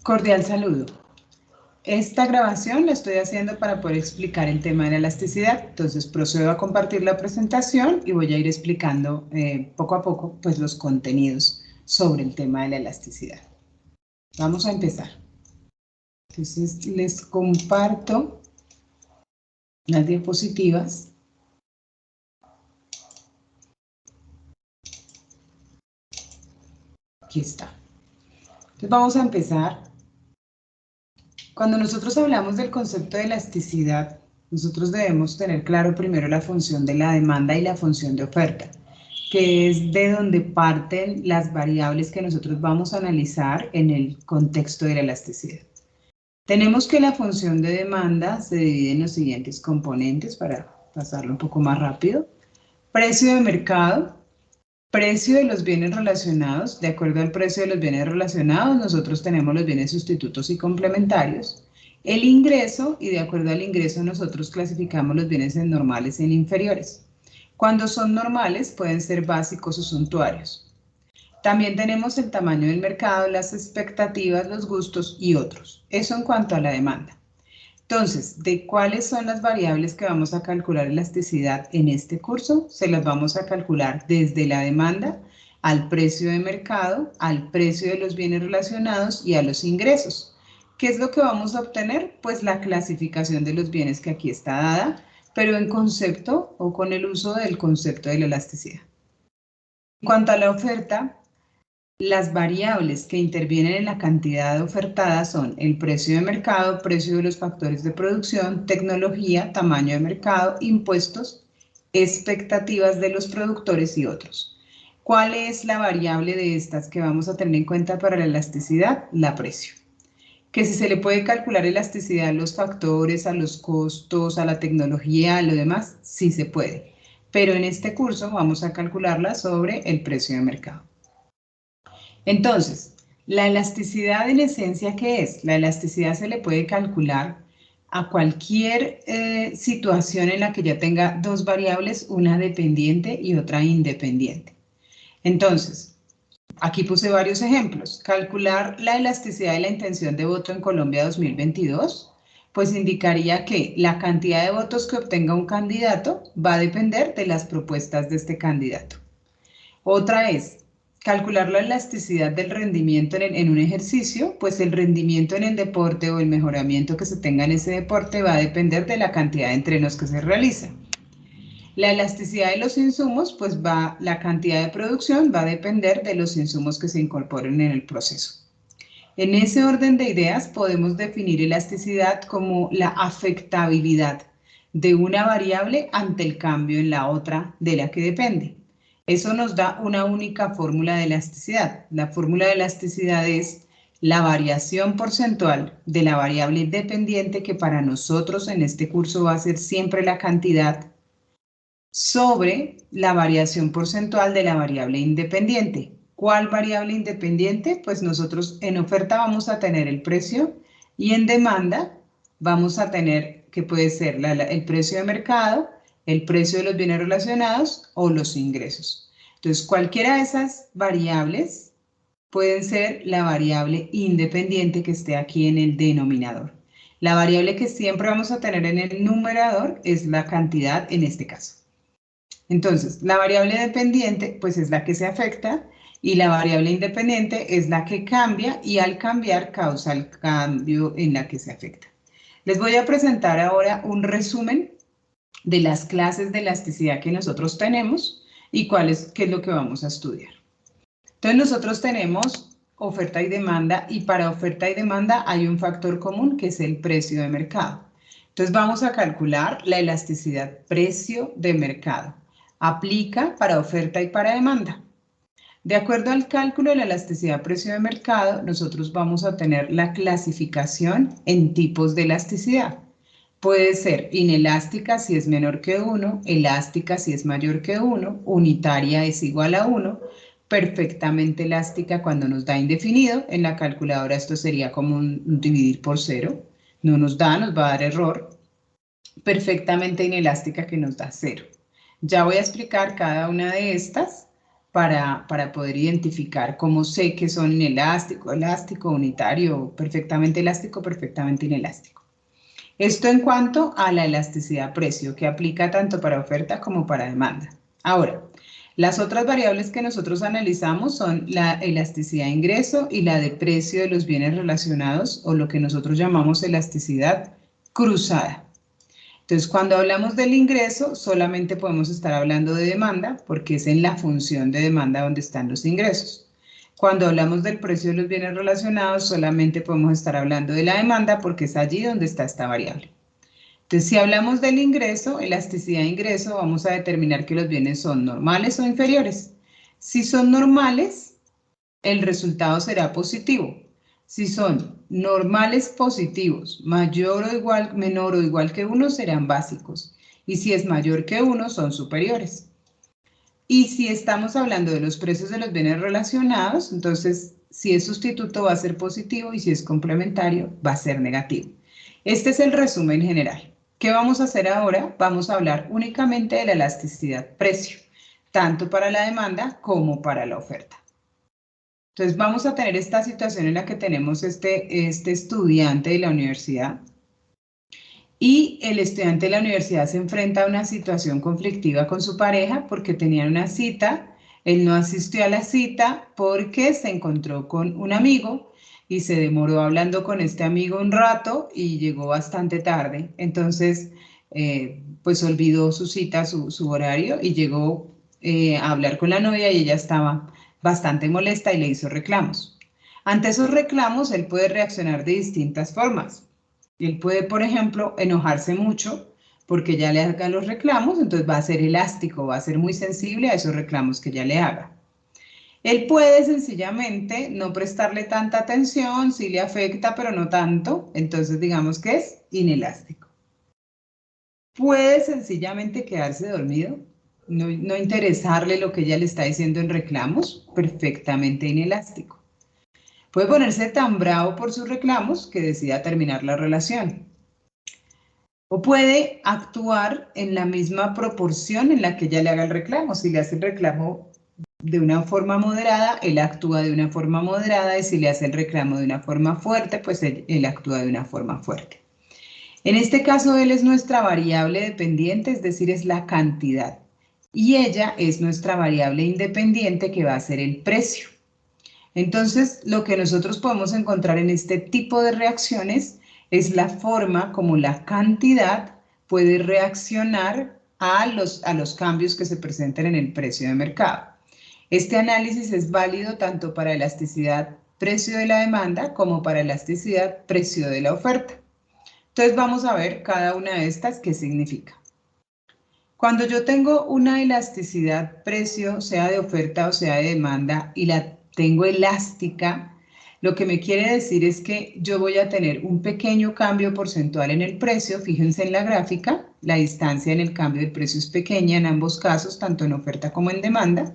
Cordial saludo. Esta grabación la estoy haciendo para poder explicar el tema de la elasticidad. Entonces procedo a compartir la presentación y voy a ir explicando poco a poco pues, los contenidos sobre el tema de la elasticidad. Vamos a empezar. Entonces les comparto las diapositivas. Aquí está. Entonces vamos a empezar. Cuando nosotros hablamos del concepto de elasticidad, nosotros debemos tener claro primero la función de la demanda y la función de oferta, que es de donde parten las variables que nosotros vamos a analizar en el contexto de la elasticidad. Tenemos que la función de demanda se divide en los siguientes componentes, para pasarlo un poco más rápido. Precio de mercado, precio de los bienes relacionados. De acuerdo al precio de los bienes relacionados, nosotros tenemos los bienes sustitutos y complementarios. El ingreso, y de acuerdo al ingreso nosotros clasificamos los bienes en normales y en inferiores. Cuando son normales pueden ser básicos o suntuarios. También tenemos el tamaño del mercado, las expectativas, los gustos y otros. Eso en cuanto a la demanda. Entonces, ¿de cuáles son las variables que vamos a calcular elasticidad en este curso? Se las vamos a calcular desde la demanda al precio de mercado, al precio de los bienes relacionados y a los ingresos. ¿Qué es lo que vamos a obtener? Pues la clasificación de los bienes que aquí está dada, pero en concepto o con el uso del concepto de la elasticidad. En cuanto a la oferta, las variables que intervienen en la cantidad ofertada son el precio de mercado, precio de los factores de producción, tecnología, tamaño de mercado, impuestos, expectativas de los productores y otros. ¿Cuál es la variable de estas que vamos a tener en cuenta para la elasticidad? La precio. Que si se le puede calcular elasticidad a los factores, a los costos, a la tecnología, a lo demás, sí se puede. Pero en este curso vamos a calcularla sobre el precio de mercado. Entonces, la elasticidad en esencia, ¿qué es? La elasticidad se le puede calcular a cualquier situación en la que ya tenga dos variables, una dependiente y otra independiente. Entonces, aquí puse varios ejemplos. Calcular la elasticidad de la intención de voto en Colombia 2022, pues indicaría que la cantidad de votos que obtenga un candidato va a depender de las propuestas de este candidato. Otra es calcular la elasticidad del rendimiento en un ejercicio, pues el rendimiento en el deporte o el mejoramiento que se tenga en ese deporte va a depender de la cantidad de entrenos que se realizan. La elasticidad de los insumos, pues la cantidad de producción va a depender de los insumos que se incorporen en el proceso. En ese orden de ideas podemos definir elasticidad como la afectabilidad de una variable ante el cambio en la otra de la que depende. Eso nos da una única fórmula de elasticidad. La fórmula de elasticidad es la variación porcentual de la variable independiente, que para nosotros en este curso va a ser siempre la cantidad, sobre la variación porcentual de la variable independiente. ¿Cuál variable independiente? Pues nosotros en oferta vamos a tener el precio y en demanda vamos a tener que puede ser el precio de mercado, el precio de los bienes relacionados o los ingresos. Entonces, cualquiera de esas variables pueden ser la variable independiente que esté aquí en el denominador. La variable que siempre vamos a tener en el numerador es la cantidad en este caso. Entonces, la variable dependiente, pues es la que se afecta, y la variable independiente es la que cambia, y al cambiar causa el cambio en la que se afecta. Les voy a presentar ahora un resumen de las clases de elasticidad que nosotros tenemos y qué es lo que vamos a estudiar. Entonces, nosotros tenemos oferta y demanda, y para oferta y demanda hay un factor común que es el precio de mercado. Entonces, vamos a calcular la elasticidad precio de mercado. Aplica para oferta y para demanda. De acuerdo al cálculo de la elasticidad precio de mercado, nosotros vamos a tener la clasificación en tipos de elasticidad. Puede ser inelástica si es menor que 1, elástica si es mayor que 1, unitaria es igual a 1, perfectamente elástica cuando nos da indefinido. En la calculadora esto sería como un dividir por 0. No nos va a dar error. Perfectamente inelástica, que nos da 0. Ya voy a explicar cada una de estas para poder identificar cómo sé que son inelástico, elástico, unitario, perfectamente elástico, perfectamente inelástico. Esto en cuanto a la elasticidad precio, que aplica tanto para oferta como para demanda. Ahora, las otras variables que nosotros analizamos son la elasticidad de ingreso y la de precio de los bienes relacionados, o lo que nosotros llamamos elasticidad cruzada. Entonces, cuando hablamos del ingreso, solamente podemos estar hablando de demanda, porque es en la función de demanda donde están los ingresos. Cuando hablamos del precio de los bienes relacionados, solamente podemos estar hablando de la demanda, porque es allí donde está esta variable. Entonces, si hablamos del ingreso, elasticidad de ingreso, vamos a determinar que los bienes son normales o inferiores. Si son normales, el resultado será positivo. Si son normales positivos, mayor o igual, menor o igual que 1, serán básicos. Y si es mayor que 1, son superiores. Y si estamos hablando de los precios de los bienes relacionados, entonces si es sustituto va a ser positivo y si es complementario va a ser negativo. Este es el resumen general. ¿Qué vamos a hacer ahora? Vamos a hablar únicamente de la elasticidad precio, tanto para la demanda como para la oferta. Entonces vamos a tener esta situación en la que tenemos este estudiante de la universidad y el estudiante de la universidad se enfrenta a una situación conflictiva con su pareja porque tenían una cita, él no asistió a la cita porque se encontró con un amigo y se demoró hablando con este amigo un rato y llegó bastante tarde, entonces pues olvidó su cita, su horario y llegó a hablar con la novia y ella estaba bastante molesta y le hizo reclamos. Ante esos reclamos, él puede reaccionar de distintas formas. Él puede, por ejemplo, enojarse mucho porque ya le haga los reclamos, entonces va a ser elástico, va a ser muy sensible a esos reclamos que ya le haga. Él puede sencillamente no prestarle tanta atención, sí le afecta, pero no tanto, entonces digamos que es inelástico. Puede sencillamente quedarse dormido, no interesarle lo que ella le está diciendo en reclamos, perfectamente inelástico. Puede ponerse tan bravo por sus reclamos que decida terminar la relación. O puede actuar en la misma proporción en la que ella le haga el reclamo. Si le hace el reclamo de una forma moderada, él actúa de una forma moderada, y si le hace el reclamo de una forma fuerte, pues él actúa de una forma fuerte. En este caso, él es nuestra variable dependiente, es decir, es la cantidad. Y ella es nuestra variable independiente, que va a ser el precio. Entonces, lo que nosotros podemos encontrar en este tipo de reacciones es la forma como la cantidad puede reaccionar a los cambios que se presenten en el precio de mercado. Este análisis es válido tanto para elasticidad precio de la demanda como para elasticidad precio de la oferta. Entonces vamos a ver cada una de estas qué significa. Cuando yo tengo una elasticidad precio, sea de oferta o sea de demanda, y la tengo elástica, lo que me quiere decir es que yo voy a tener un pequeño cambio porcentual en el precio. Fíjense en la gráfica, la distancia en el cambio del precio es pequeña en ambos casos, tanto en oferta como en demanda.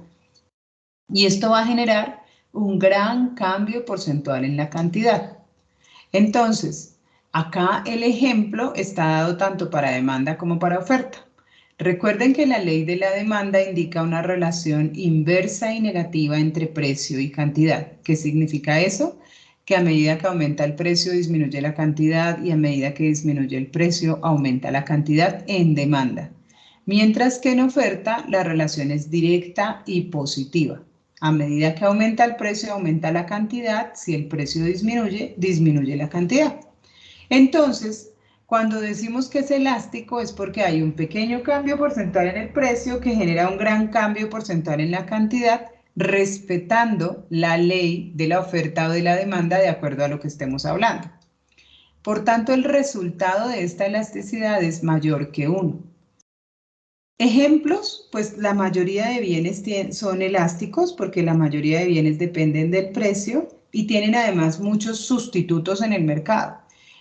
Y esto va a generar un gran cambio porcentual en la cantidad. Entonces, acá el ejemplo está dado tanto para demanda como para oferta. Recuerden que la ley de la demanda indica una relación inversa y negativa entre precio y cantidad. ¿Qué significa eso? Que a medida que aumenta el precio disminuye la cantidad y a medida que disminuye el precio aumenta la cantidad en demanda. Mientras que en oferta la relación es directa y positiva. A medida que aumenta el precio, aumenta la cantidad. Si el precio disminuye, disminuye la cantidad. Entonces, cuando decimos que es elástico es porque hay un pequeño cambio porcentual en el precio que genera un gran cambio porcentual en la cantidad, respetando la ley de la oferta o de la demanda de acuerdo a lo que estemos hablando. Por tanto, el resultado de esta elasticidad es mayor que 1. Ejemplos, pues la mayoría de bienes son elásticos porque la mayoría de bienes dependen del precio y tienen además muchos sustitutos en el mercado.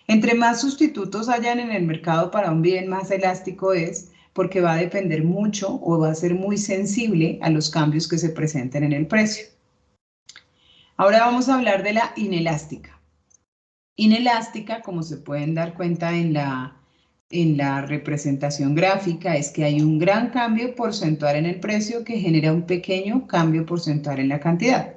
Entre más sustitutos hayan en el mercado para un bien, más elástico es, porque va a depender mucho o va a ser muy sensible a los cambios que se presenten en el precio. Ahora vamos a hablar de la inelástica. Inelástica, como se pueden dar cuenta en la en la representación gráfica es que hay un gran cambio porcentual en el precio que genera un pequeño cambio porcentual en la cantidad.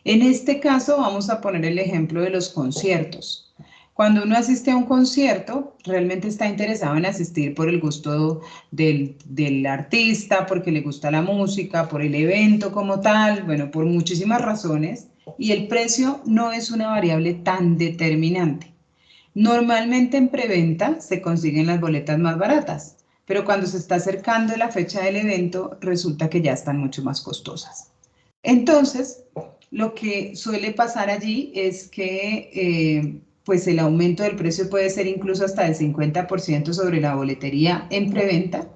En este caso vamos a poner el ejemplo de los conciertos. Cuando uno asiste a un concierto, realmente está interesado en asistir por el gusto del artista, porque le gusta la música, por el evento como tal, bueno, por muchísimas razones, y el precio no es una variable tan determinante. Normalmente en preventa se consiguen las boletas más baratas, pero cuando se está acercando la fecha del evento, resulta que ya están mucho más costosas. Entonces, lo que suele pasar allí es que pues el aumento del precio puede ser incluso hasta del 50% sobre la boletería en preventa,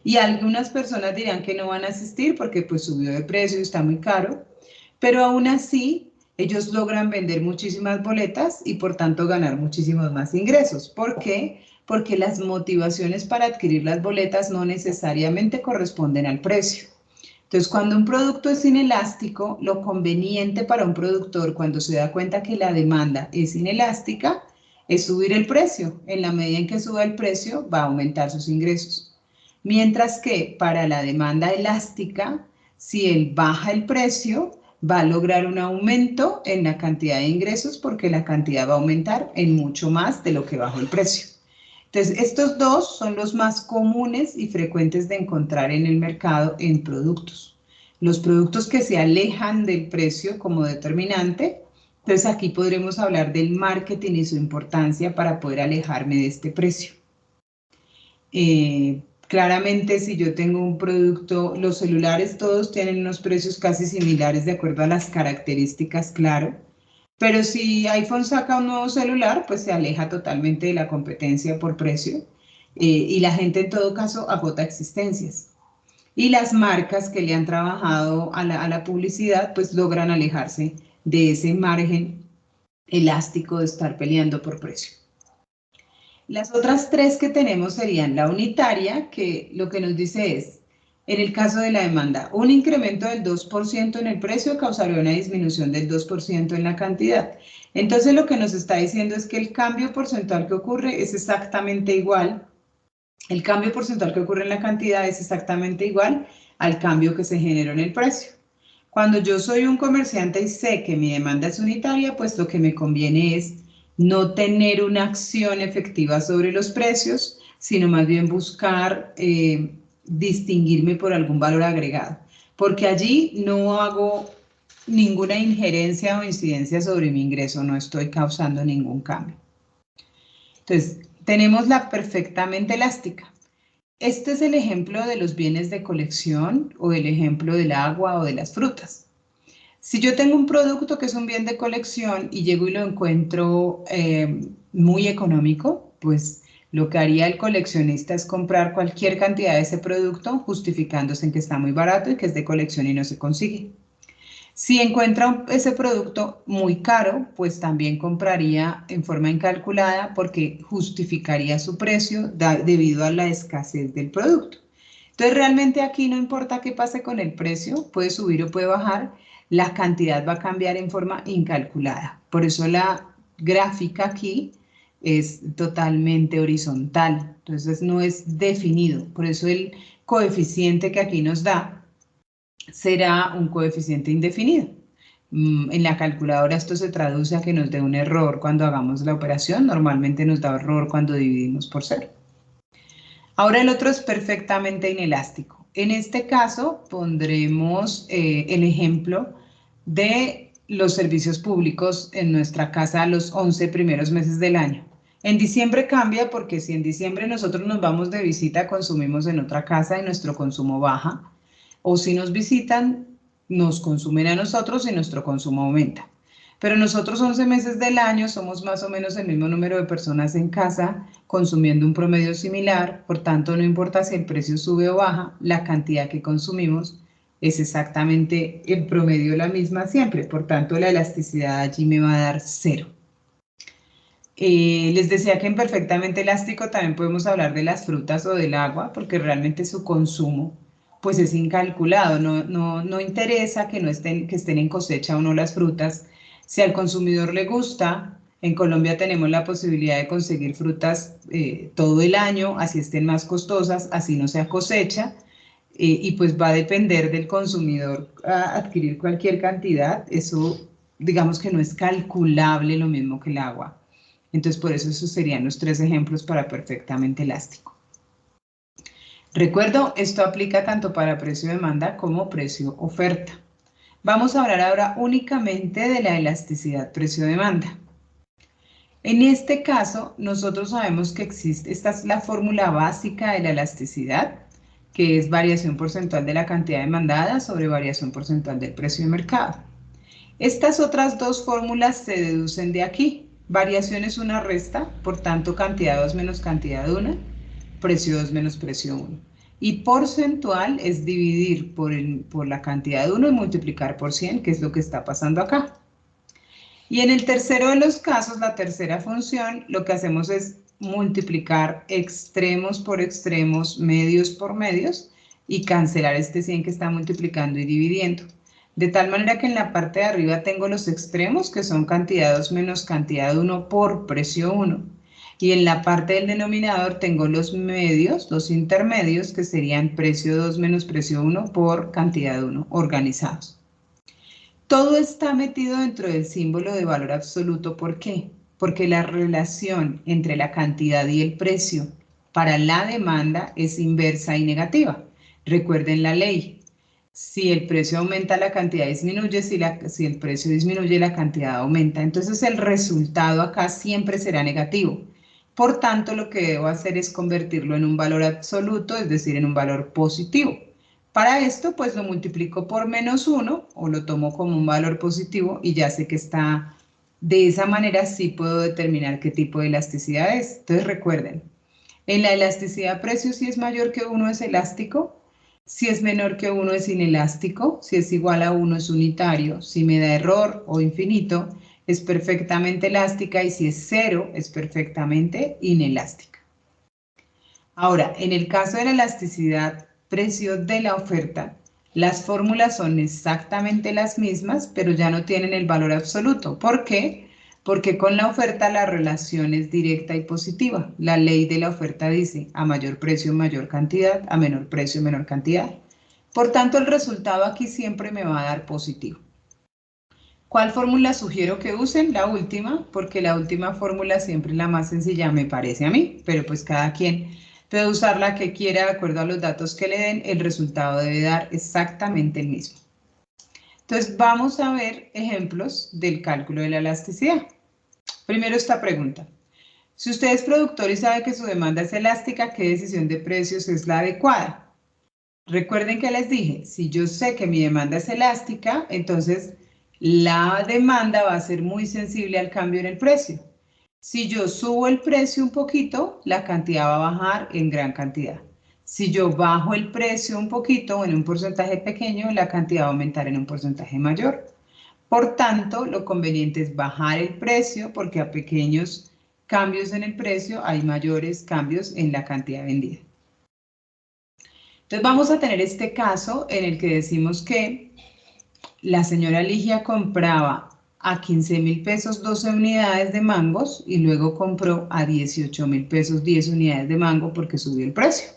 y algunas personas dirán que no van a asistir porque pues subió de precio y está muy caro, pero aún así ellos logran vender muchísimas boletas y por tanto ganar muchísimos más ingresos. ¿Por qué? Porque las motivaciones para adquirir las boletas no necesariamente corresponden al precio. Entonces, cuando un producto es inelástico, lo conveniente para un productor cuando se da cuenta que la demanda es inelástica es subir el precio. En la medida en que suba el precio, va a aumentar sus ingresos. Mientras que para la demanda elástica, si él baja el precio, va a lograr un aumento en la cantidad de ingresos porque la cantidad va a aumentar en mucho más de lo que bajó el precio. Entonces, estos dos son los más comunes y frecuentes de encontrar en el mercado en productos. Los productos que se alejan del precio como determinante, entonces aquí podremos hablar del marketing y su importancia para poder alejarme de este precio. Claramente, si yo tengo un producto, los celulares todos tienen unos precios casi similares de acuerdo a las características, claro. Pero si iPhone saca un nuevo celular, pues se aleja totalmente de la competencia por precio y la gente en todo caso agota existencias. Y las marcas que le han trabajado a la publicidad, pues logran alejarse de ese margen elástico de estar peleando por precio. Las otras tres que tenemos serían la unitaria, que lo que nos dice es, en el caso de la demanda, un incremento del 2% en el precio causaría una disminución del 2% en la cantidad. Entonces lo que nos está diciendo es que el cambio porcentual que ocurre es exactamente igual, el cambio porcentual que ocurre en la cantidad es exactamente igual al cambio que se generó en el precio. Cuando yo soy un comerciante y sé que mi demanda es unitaria, pues lo que me conviene es no tener una acción efectiva sobre los precios, sino más bien buscar distinguirme por algún valor agregado, porque allí no hago ninguna injerencia o incidencia sobre mi ingreso, no estoy causando ningún cambio. Entonces, tenemos la perfectamente elástica. Este es el ejemplo de los bienes de colección o el ejemplo del agua o de las frutas. Si yo tengo un producto que es un bien de colección y llego y lo encuentro muy económico, pues lo que haría el coleccionista es comprar cualquier cantidad de ese producto justificándose en que está muy barato y que es de colección y no se consigue. Si encuentra ese producto muy caro, pues también compraría en forma incalculada porque justificaría su precio debido a la escasez del producto. Entonces realmente aquí no importa qué pase con el precio, puede subir o puede bajar, la cantidad va a cambiar en forma incalculada. Por eso la gráfica aquí es totalmente horizontal, entonces no es definido. Por eso el coeficiente que aquí nos da será un coeficiente indefinido. En la calculadora esto se traduce a que nos dé un error cuando hagamos la operación, normalmente nos da error cuando dividimos por cero. Ahora el otro es perfectamente inelástico. En este caso pondremos el ejemplo de los servicios públicos en nuestra casa los 11 primeros meses del año. En diciembre cambia porque si en diciembre nosotros nos vamos de visita, consumimos en otra casa y nuestro consumo baja. O si nos visitan, nos consumen a nosotros y nuestro consumo aumenta. Pero nosotros 11 meses del año somos más o menos el mismo número de personas en casa consumiendo un promedio similar, por tanto no importa si el precio sube o baja, la cantidad que consumimos es exactamente en promedio la misma siempre, por tanto la elasticidad allí me va a dar cero. Les decía que en perfectamente elástico también podemos hablar de las frutas o del agua, porque realmente su consumo pues es incalculado, no interesa que, que estén en cosecha o no las frutas. Si al consumidor le gusta, En Colombia tenemos la posibilidad de conseguir frutas todo el año, así estén más costosas, así no sea cosecha, y pues va a depender del consumidor a adquirir cualquier cantidad. Eso, digamos que no es calculable lo mismo que el agua. Entonces, por eso esos serían los 3 ejemplos para perfectamente elástico. Recuerdo, esto aplica tanto para precio-demanda como precio-oferta. Vamos a hablar ahora únicamente de la elasticidad precio-demanda. En este caso, nosotros sabemos que existe, esta es la fórmula básica de la elasticidad, que es variación porcentual de la cantidad demandada sobre variación porcentual del precio de mercado. Estas otras dos fórmulas se deducen de aquí. Variación es una resta, por tanto cantidad 2 menos cantidad 1, precio 2 menos precio 1. Y porcentual es dividir por la cantidad 1 y multiplicar por 100, que es lo que está pasando acá. Y en el tercero de los casos, la tercera función, lo que hacemos es multiplicar extremos por extremos, medios por medios, y cancelar este 100 que está multiplicando y dividiendo. De tal manera que en la parte de arriba tengo los extremos, que son cantidad 2 menos cantidad 1 por precio 1. Y en la parte del denominador tengo los medios, los intermedios, que serían precio 2 menos precio 1 por cantidad 1, organizados. Todo está metido dentro del símbolo de valor absoluto. ¿Por qué? Porque la relación entre la cantidad y el precio para la demanda es inversa y negativa. Recuerden la ley. Si el precio aumenta, la cantidad disminuye. Si el precio disminuye, la cantidad aumenta. Entonces el resultado acá siempre será negativo. Por tanto, lo que debo hacer es convertirlo en un valor absoluto, es decir, en un valor positivo. Para esto, pues lo multiplico por menos 1 o lo tomo como un valor positivo y ya sé que está, de esa manera sí puedo determinar qué tipo de elasticidad es. Entonces recuerden, en la elasticidad precio, si es mayor que 1 es elástico, si es menor que 1 es inelástico, si es igual a 1 es unitario, si me da error o infinito es perfectamente elástica y si es 0 es perfectamente inelástica. Ahora, en el caso de la elasticidad precio de la oferta, las fórmulas son exactamente las mismas, pero ya no tienen el valor absoluto. ¿Por qué? Porque con la oferta la relación es directa y positiva. La ley de la oferta dice a mayor precio, mayor cantidad, a menor precio, menor cantidad. Por tanto, el resultado aquí siempre me va a dar positivo. ¿Cuál fórmula sugiero que usen? La última, porque la última fórmula siempre es la más sencilla, me parece a mí, pero pues cada quien puede usar la que quiera de acuerdo a los datos que le den, el resultado debe dar exactamente el mismo. Entonces vamos a ver ejemplos del cálculo de la elasticidad. Primero esta pregunta. Si usted es productor y sabe que su demanda es elástica, ¿qué decisión de precios es la adecuada? Recuerden que les dije, si yo sé que mi demanda es elástica, entonces la demanda va a ser muy sensible al cambio en el precio. Si yo subo el precio un poquito, la cantidad va a bajar en gran cantidad. Si yo bajo el precio un poquito en un porcentaje pequeño, la cantidad va a aumentar en un porcentaje mayor. Por tanto, lo conveniente es bajar el precio porque a pequeños cambios en el precio hay mayores cambios en la cantidad vendida. Entonces vamos a tener este caso en el que decimos que la señora Ligia compraba a 15.000 pesos 12 unidades de mangos y luego compró a 18.000 pesos 10 unidades de mango porque subió el precio.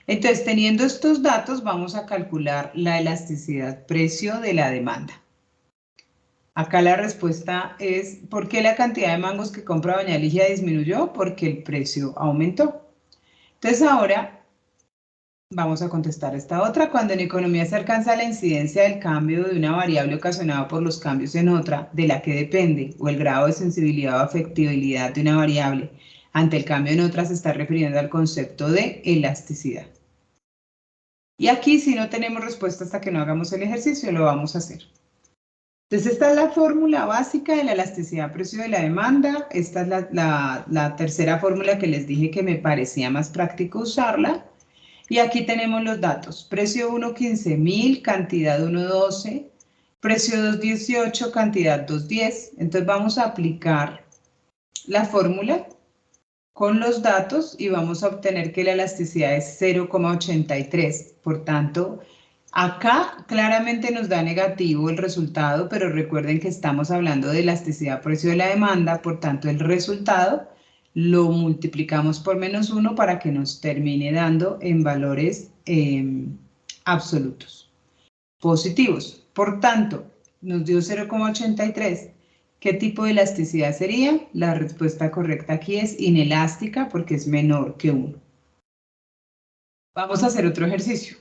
Entonces, teniendo estos datos, vamos a calcular la elasticidad precio de la demanda. Acá la respuesta es, ¿por qué la cantidad de mangos que compra doña Ligia disminuyó? Porque el precio aumentó. Entonces ahora vamos a contestar esta otra. Cuando en economía se alcanza la incidencia del cambio de una variable ocasionado por los cambios en otra, de la que depende, o el grado de sensibilidad o afectibilidad de una variable ante el cambio en otra, se está refiriendo al concepto de elasticidad. Y aquí, si no tenemos respuesta hasta que no hagamos el ejercicio, lo vamos a hacer. Entonces, esta es la fórmula básica de la elasticidad precio de la demanda. Esta es la tercera fórmula que les dije que me parecía más práctico usarla. Y aquí tenemos los datos. Precio 1, 15.000, cantidad 1, 12. Precio 2, 18, cantidad 2, 10. Entonces vamos a aplicar la fórmula con los datos y vamos a obtener que la elasticidad es 0,83. Por tanto, Acá claramente nos da negativo el resultado, pero recuerden que estamos hablando de elasticidad precio de la demanda, por tanto el resultado lo multiplicamos por -1 para que nos termine dando en valores absolutos positivos. Por tanto, nos dio 0,83. ¿Qué tipo de elasticidad sería? La respuesta correcta aquí es inelástica porque es menor que 1. Vamos a hacer otro ejercicio.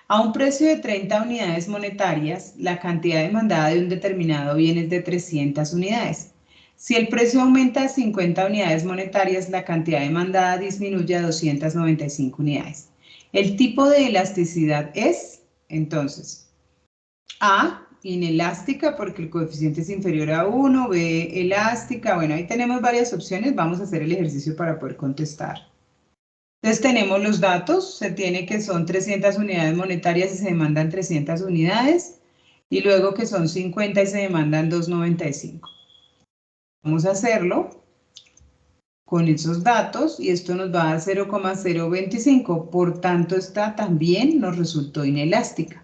A un precio de 30 unidades monetarias, la cantidad demandada de un determinado bien es de 300 unidades. Si el precio aumenta a 50 unidades monetarias, la cantidad demandada disminuye a 295 unidades. El tipo de elasticidad es, entonces, A, inelástica porque el coeficiente es inferior a 1, B, elástica. Bueno, ahí tenemos varias opciones. Vamos a hacer el ejercicio para poder contestar. Entonces tenemos los datos, se tiene que son 300 unidades monetarias y se demandan 300 unidades, y luego que son 50 y se demandan 295. Vamos a hacerlo con esos datos y esto nos va a dar 0,025, por tanto esta también nos resultó inelástica.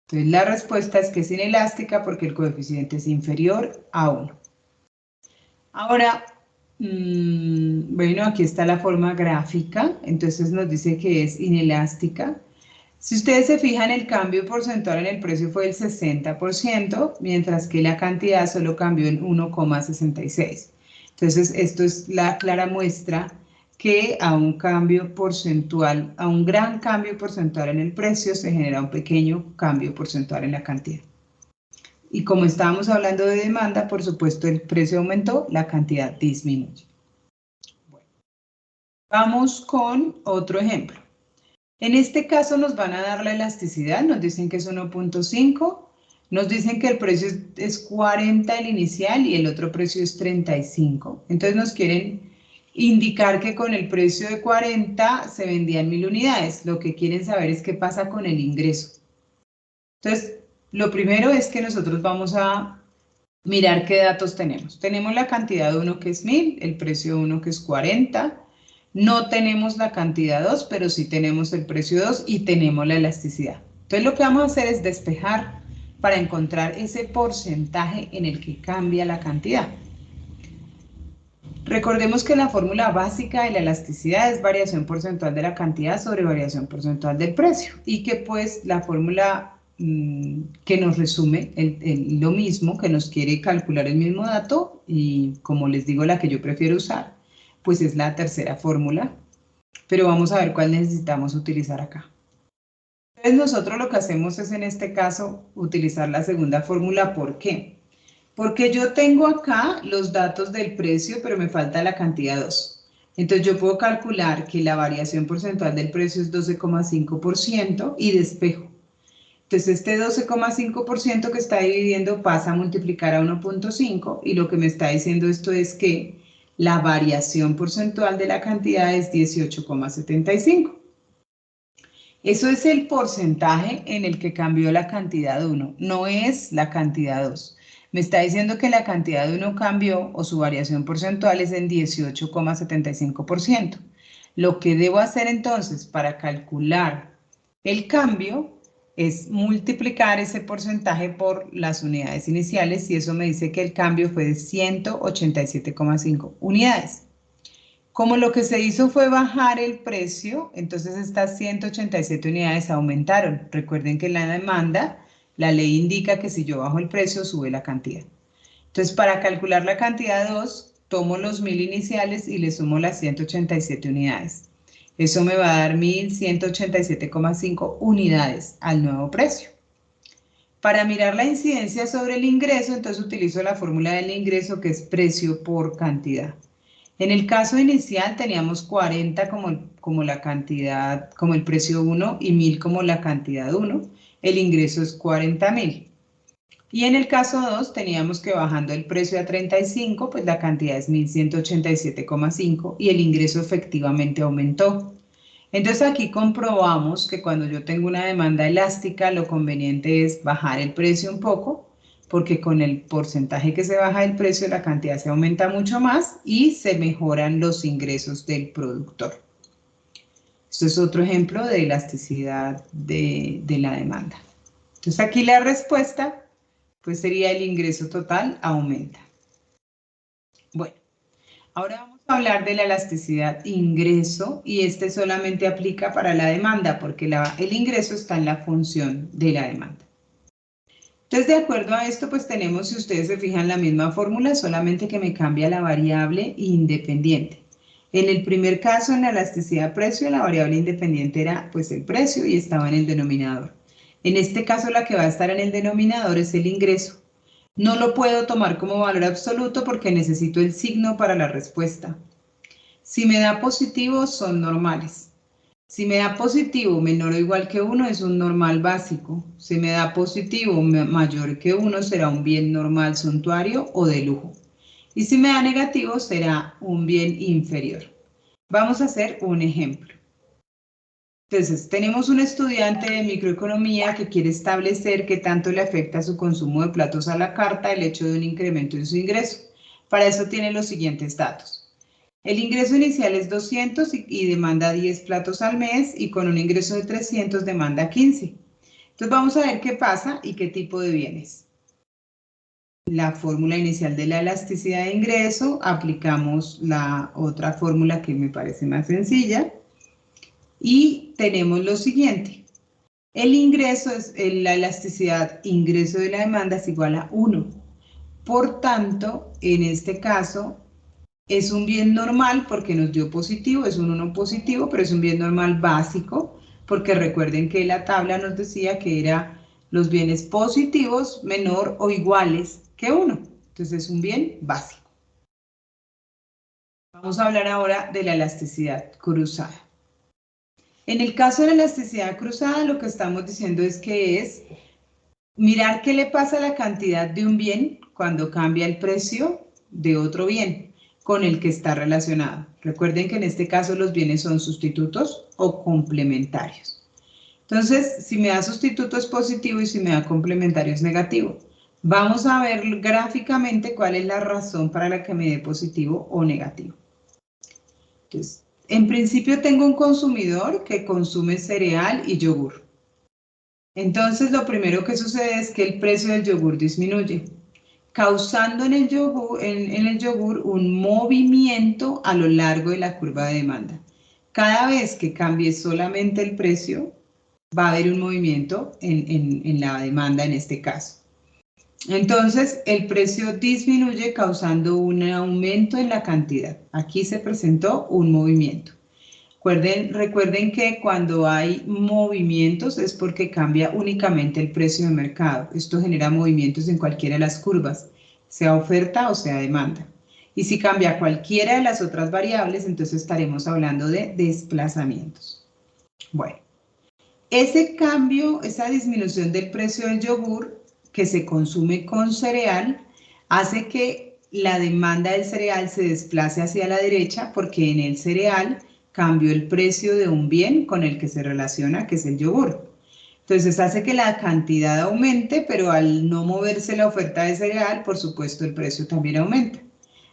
Entonces la respuesta es que es inelástica porque el coeficiente es inferior a 1. Ahora, bueno, aquí está la forma gráfica, entonces nos dice que es inelástica. Si ustedes se fijan, el cambio porcentual en el precio fue del 60%, mientras que la cantidad solo cambió en 1,66. Entonces, esto es la clara muestra que a un cambio porcentual, a un gran cambio porcentual en el precio, se genera un pequeño cambio porcentual en la cantidad. Y como estábamos hablando de demanda, por supuesto el precio aumentó, la cantidad disminuye. Bueno, vamos con otro ejemplo. En este caso nos van a dar la elasticidad, nos dicen que es 1.5, nos dicen que el precio es 40 el inicial y el otro precio es 35. Entonces nos quieren indicar que con el precio de 40 se vendían 1000 unidades. Lo que quieren saber es qué pasa con el ingreso. Entonces, lo primero es que nosotros vamos a mirar qué datos tenemos. Tenemos la cantidad 1 que es 1000, el precio 1 que es 40. No tenemos la cantidad 2, pero sí tenemos el precio 2 y tenemos la elasticidad. Entonces lo que vamos a hacer es despejar para encontrar ese porcentaje en el que cambia la cantidad. Recordemos que la fórmula básica de la elasticidad es variación porcentual de la cantidad sobre variación porcentual del precio y que pues la fórmula que nos resume lo mismo, que nos quiere calcular el mismo dato y como les digo la que yo prefiero usar, pues es la tercera fórmula, pero vamos a ver cuál necesitamos utilizar acá. Entonces nosotros lo que hacemos es en este caso utilizar la segunda fórmula. ¿Por qué? Porque yo tengo acá los datos del precio, pero me falta la cantidad 2. Entonces yo puedo calcular que la variación porcentual del precio es 12,5% y despejo. Entonces este 12,5% que está dividiendo pasa a multiplicar a 1.5 y lo que me está diciendo esto es que la variación porcentual de la cantidad es 18,75. Eso es el porcentaje en el que cambió la cantidad 1, no es la cantidad 2. Me está diciendo que la cantidad de 1 cambió o su variación porcentual es en 18,75%. Lo que debo hacer entonces para calcular el cambio es multiplicar ese porcentaje por las unidades iniciales y eso me dice que el cambio fue de 187,5 unidades. Como lo que se hizo fue bajar el precio, entonces estas 187 unidades aumentaron. Recuerden que en la demanda, la ley indica que si yo bajo el precio, sube la cantidad. Entonces, para calcular la cantidad 2, tomo los 1000 iniciales y le sumo las 187 unidades. Eso me va a dar 1187,5 unidades al nuevo precio. Para mirar la incidencia sobre el ingreso, entonces utilizo la fórmula del ingreso que es precio por cantidad. En el caso inicial teníamos 40 como la cantidad, como el precio 1 y 1000 como la cantidad 1. El ingreso es 40.000. Y en el caso 2 teníamos que bajando el precio a 35, pues la cantidad es 1187,5 y el ingreso efectivamente aumentó. Entonces aquí comprobamos que cuando yo tengo una demanda elástica, lo conveniente es bajar el precio un poco, porque con el porcentaje que se baja el precio, la cantidad se aumenta mucho más y se mejoran los ingresos del productor. Esto es otro ejemplo de elasticidad de la demanda. Entonces aquí la respuesta pues sería el ingreso total aumenta. Bueno, ahora vamos a hablar de la elasticidad ingreso y este solamente aplica para la demanda porque el ingreso está en la función de la demanda. Entonces, de acuerdo a esto, pues tenemos, si ustedes se fijan, la misma fórmula, solamente que me cambia la variable independiente. En el primer caso, en la elasticidad precio, la variable independiente era pues el precio y estaba en el denominador. En este caso, la que va a estar en el denominador es el ingreso. No lo puedo tomar como valor absoluto porque necesito el signo para la respuesta. Si me da positivo, son normales. Si me da positivo menor o igual que 1 es un normal básico. Si me da positivo mayor que 1 será un bien normal suntuario o de lujo. Y si me da negativo será un bien inferior. Vamos a hacer un ejemplo. Entonces, tenemos un estudiante de microeconomía que quiere establecer qué tanto le afecta su consumo de platos a la carta el hecho de un incremento en su ingreso. Para eso tiene los siguientes datos. El ingreso inicial es 200 y demanda 10 platos al mes y con un ingreso de 300 demanda 15. Entonces vamos a ver qué pasa y qué tipo de bienes. La fórmula inicial de la elasticidad de ingreso, aplicamos la otra fórmula que me parece más sencilla y tenemos lo siguiente. El ingreso es la elasticidad ingreso de la demanda es igual a 1. Por tanto, en este caso, es un bien normal porque nos dio positivo, es un 1 positivo, pero es un bien normal básico, porque recuerden que la tabla nos decía que eran los bienes positivos menor o iguales que 1. Entonces es un bien básico. Vamos a hablar ahora de la elasticidad cruzada. En el caso de la elasticidad cruzada, lo que estamos diciendo es que es mirar qué le pasa a la cantidad de un bien cuando cambia el precio de otro bien con el que está relacionado. Recuerden que en este caso los bienes son sustitutos o complementarios. Entonces, si me da sustituto es positivo y si me da complementario es negativo. Vamos a ver gráficamente cuál es la razón para la que me dé positivo o negativo. Entonces, en principio tengo un consumidor que consume cereal y yogur. Entonces, lo primero que sucede es que el precio del yogur disminuye, causando en el yogur un movimiento a lo largo de la curva de demanda. Cada vez que cambie solamente el precio, va a haber un movimiento en la demanda en este caso. Entonces, el precio disminuye causando un aumento en la cantidad. Aquí se presentó un movimiento. Recuerden que cuando hay movimientos es porque cambia únicamente el precio de mercado. Esto genera movimientos en cualquiera de las curvas, sea oferta o sea demanda. Y si cambia cualquiera de las otras variables, entonces estaremos hablando de desplazamientos. Bueno, ese cambio, esa disminución del precio del yogur que se consume con cereal, hace que la demanda del cereal se desplace hacia la derecha porque en el cereal cambió el precio de un bien con el que se relaciona, que es el yogur. Entonces hace que la cantidad aumente, pero al no moverse la oferta de cereal, por supuesto el precio también aumenta.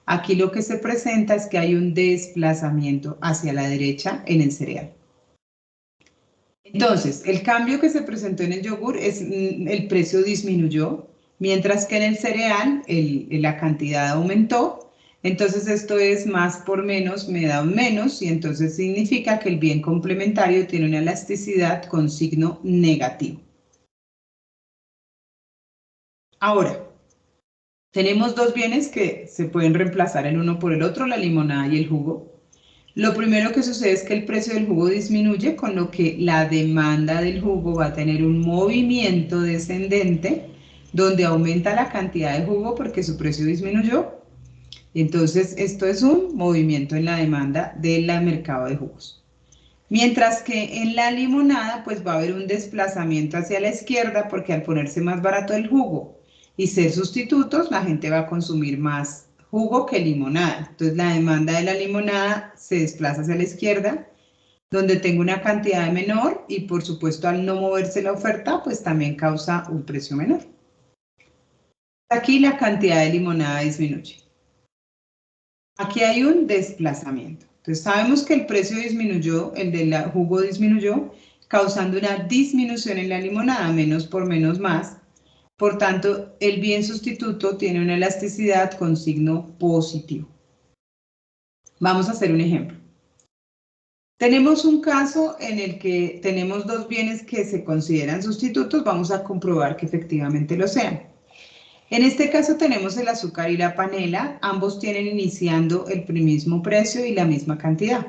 Aquí lo que se presenta es que hay un desplazamiento hacia la derecha en el cereal. Entonces, el cambio que se presentó en el yogur es el precio disminuyó, mientras que en el cereal la cantidad aumentó. Entonces esto es más por menos, me da un menos, y entonces significa que el bien complementario tiene una elasticidad con signo negativo. Ahora, tenemos dos bienes que se pueden reemplazar el uno por el otro, la limonada y el jugo. Lo primero que sucede es que el precio del jugo disminuye, con lo que la demanda del jugo va a tener un movimiento descendente, donde aumenta la cantidad de jugo porque su precio disminuyó. Entonces, esto es un movimiento en la demanda del mercado de jugos. Mientras que en la limonada, pues va a haber un desplazamiento hacia la izquierda, porque al ponerse más barato el jugo y ser sustitutos, la gente va a consumir más jugo que limonada. Entonces la demanda de la limonada se desplaza hacia la izquierda, donde tengo una cantidad menor y por supuesto al no moverse la oferta, pues también causa un precio menor. Aquí la cantidad de limonada disminuye. Aquí hay un desplazamiento. Entonces sabemos que el precio disminuyó, el del jugo disminuyó, causando una disminución en la limonada, menos por menos más. Por tanto, el bien sustituto tiene una elasticidad con signo positivo. Vamos a hacer un ejemplo. Tenemos un caso en el que tenemos dos bienes que se consideran sustitutos. Vamos a comprobar que efectivamente lo sean. En este caso tenemos el azúcar y la panela. Ambos tienen iniciando el mismo precio y la misma cantidad.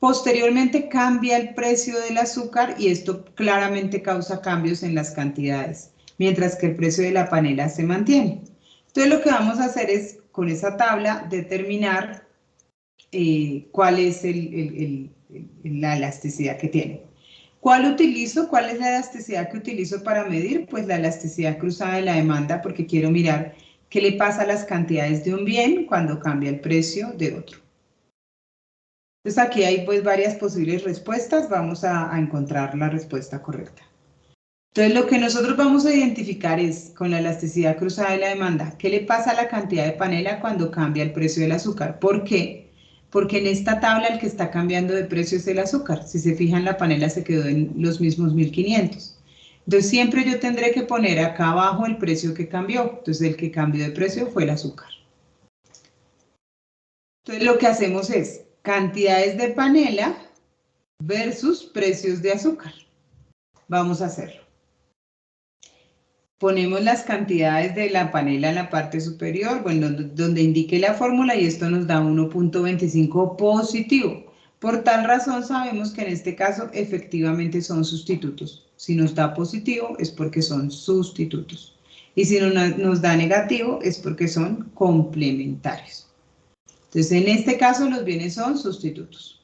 Posteriormente cambia el precio del azúcar y esto claramente causa cambios en las cantidades, mientras que el precio de la panela se mantiene. Entonces lo que vamos a hacer es, con esa tabla, determinar cuál es la elasticidad que tiene. ¿Cuál utilizo? ¿Cuál es la elasticidad que utilizo para medir? Pues la elasticidad cruzada de la demanda, porque quiero mirar qué le pasa a las cantidades de un bien cuando cambia el precio de otro. Entonces aquí hay pues varias posibles respuestas. Vamos a encontrar la respuesta correcta. Entonces lo que nosotros vamos a identificar es, con la elasticidad cruzada de la demanda, ¿qué le pasa a la cantidad de panela cuando cambia el precio del azúcar? ¿Por qué? Porque en esta tabla el que está cambiando de precio es el azúcar. Si se fijan, la panela se quedó en los mismos 1500. Entonces siempre yo tendré que poner acá abajo el precio que cambió. Entonces el que cambió de precio fue el azúcar. Entonces lo que hacemos es cantidades de panela versus precios de azúcar. Vamos a hacerlo. Ponemos las cantidades de la panela en la parte superior, bueno, donde indique la fórmula, y esto nos da 1.25 positivo. Por tal razón sabemos que en este caso efectivamente son sustitutos. Si nos da positivo es porque son sustitutos. Y si nos da negativo es porque son complementarios. Entonces en este caso los bienes son sustitutos.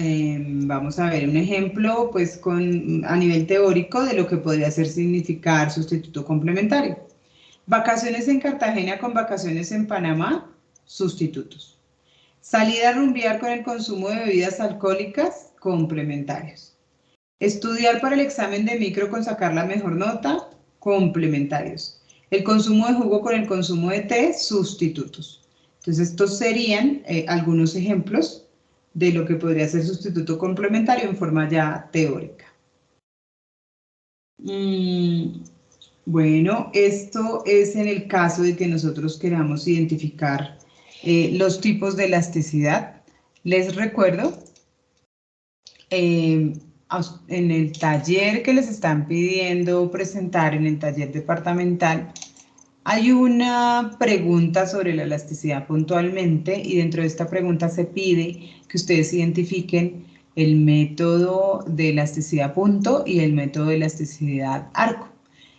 Vamos a ver un ejemplo pues a nivel teórico de lo que podría significar sustituto complementario. Vacaciones en Cartagena con vacaciones en Panamá, sustitutos. Salida a rumbear con el consumo de bebidas alcohólicas, complementarios. Estudiar para el examen de micro con sacar la mejor nota, complementarios. El consumo de jugo con el consumo de té, sustitutos. Entonces estos serían algunos ejemplos de lo que podría ser sustituto complementario en forma ya teórica. Bueno, esto es en el caso de que nosotros queramos identificar los tipos de elasticidad. Les recuerdo, en el taller que les están pidiendo presentar, en el taller departamental, hay una pregunta sobre la elasticidad puntualmente, y dentro de esta pregunta se pide que ustedes identifiquen el método de elasticidad punto y el método de elasticidad arco.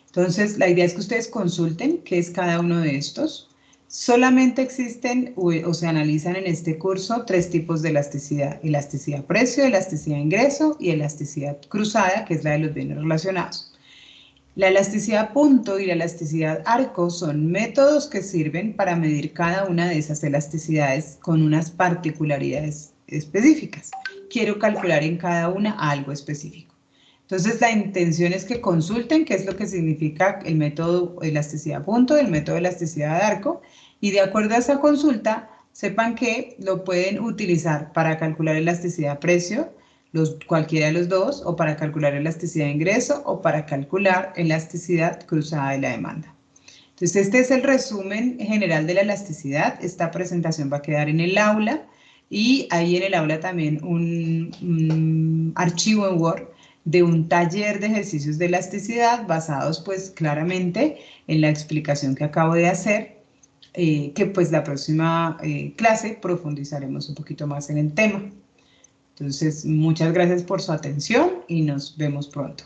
Entonces, la idea es que ustedes consulten qué es cada uno de estos. Solamente existen o se analizan en este curso 3 tipos de elasticidad: elasticidad precio, elasticidad ingreso y elasticidad cruzada, que es la de los bienes relacionados. La elasticidad punto y la elasticidad arco son métodos que sirven para medir cada una de esas elasticidades con unas particularidades específicas. Quiero calcular en cada una algo específico. Entonces la intención es que consulten qué es lo que significa el método elasticidad punto y el método elasticidad arco, y de acuerdo a esa consulta sepan que lo pueden utilizar para calcular elasticidad precio, cualquiera de los dos, o para calcular elasticidad de ingreso, o para calcular elasticidad cruzada de la demanda. Entonces este es el resumen general de la elasticidad. Esta presentación va a quedar en el aula, y ahí en el aula también un archivo en Word de un taller de ejercicios de elasticidad basados pues claramente en la explicación que acabo de hacer, que pues la próxima clase profundizaremos un poquito más en el tema. Entonces, muchas gracias por su atención y nos vemos pronto.